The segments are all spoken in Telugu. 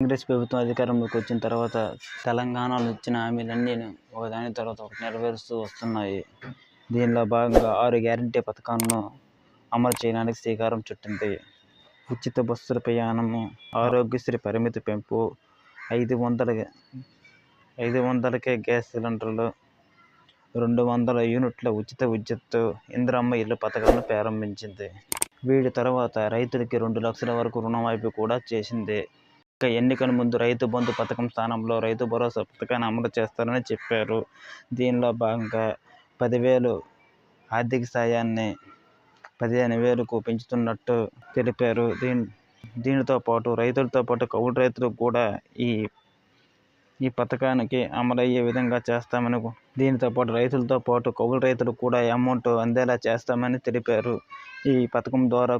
కాంగ్రెస్ ప్రభుత్వం అధికారంలోకి వచ్చిన తర్వాత తెలంగాణలో ఇచ్చిన హామీలన్నీ ఒకదాని తర్వాత ఒకటి నెరవేరుస్తూ వస్తున్నాయి. దీనిలో భాగంగా 6 గ్యారంటీ పథకాలను అమలు చేయడానికి శ్రీకారం చుట్టింది. ఉచిత బస్సుల ప్రయాణము, ఆరోగ్యశ్రీ పరిమితి పెంపు, 500కే గ్యాస్ సిలిండర్లు, 200 యూనిట్ల ఉచిత విద్యుత్తు, ఇందిరమ్మ ఇళ్ల పథకాలను ప్రారంభించింది. వీటి తర్వాత రైతులకి 2 లక్షల వరకు రుణమాఫీ కూడా చేసింది. ఇక ఎన్నికల ముందు రైతు బంధు పథకం స్థానంలో రైతు భరోసా పథకాన్ని అమలు చేస్తారని చెప్పారు. దీనిలో భాగంగా 10,000 ఆర్థిక సాయాన్ని 15,000కు పెంచుతున్నట్టు తెలిపారు. దీనితో పాటు రైతులతో పాటు కౌలు రైతులకు కూడా ఈ పథకానికి అమలయ్యే విధంగా చేస్తామని అమౌంట్ అందేలా చేస్తామని తెలిపారు. ఈ పథకం ద్వారా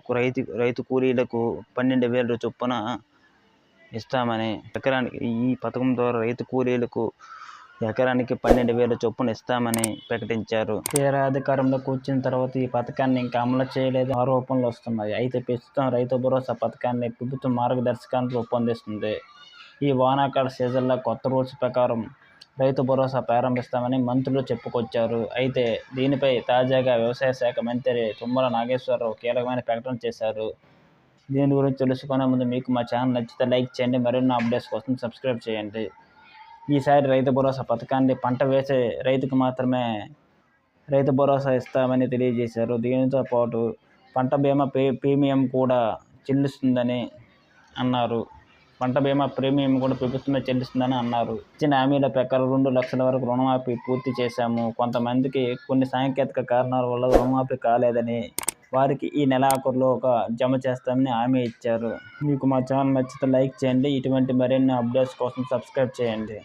రైతు కూలీలకు 12,000 చొప్పున ఇస్తామని ఎకరానికి 12,000 చొప్పున ఇస్తామని ప్రకటించారు. తీరా అధికారంలోకి వచ్చిన తర్వాత ఈ పథకాన్ని ఇంకా అమలు చేయలేదు ఆరోపణలు వస్తున్నాయి. అయితే ప్రస్తుతం రైతు భరోసా పథకాన్ని ప్రభుత్వం మార్గదర్శకాలను రూపొందిస్తుంది. ఈ వానాకాల సీజన్లో కొత్త రూల్స్ ప్రకారం రైతు భరోసా ప్రారంభిస్తామని మంత్రులు చెప్పుకొచ్చారు. అయితే దీనిపై తాజాగా వ్యవసాయ శాఖ మంత్రి తుమ్మల నాగేశ్వరరావు కీలకమైన ప్రకటన చేశారు. దీని గురించి తెలుసుకునే ముందు మీకు మా ఛానల్ నచ్చితే లైక్ చేయండి, మరిన్ని అప్డేట్స్ కోసం సబ్స్క్రైబ్ చేయండి. ఈసారి రైతు భరోసా పథకాన్ని పంట వేసే రైతుకు మాత్రమే రైతు భరోసా ఇస్తామని తెలియజేశారు. దీనితో పాటు పంట బీమా ప్రీమియం కూడా చెల్లిస్తుందని అన్నారు. ప్రభుత్వమే చెల్లిస్తుందని అన్నారు. ఇచ్చిన హామీల ప్రకారం 2 లక్షల వరకు రుణమాఫీ పూర్తి చేశాము. కొంతమందికి కొన్ని సాంకేతిక కారణాల వల్ల రుణమాఫీ కాలేదని వారికి ఈ నెలాఖరులోగా జమ చేస్తామని హామీ ఇచ్చారు. మీకు మా ఛానల్ నచ్చితే లైక్ చేయండి. ఇటువంటి మరిన్ని అప్డేట్స్ కోసం సబ్స్క్రైబ్ చేయండి.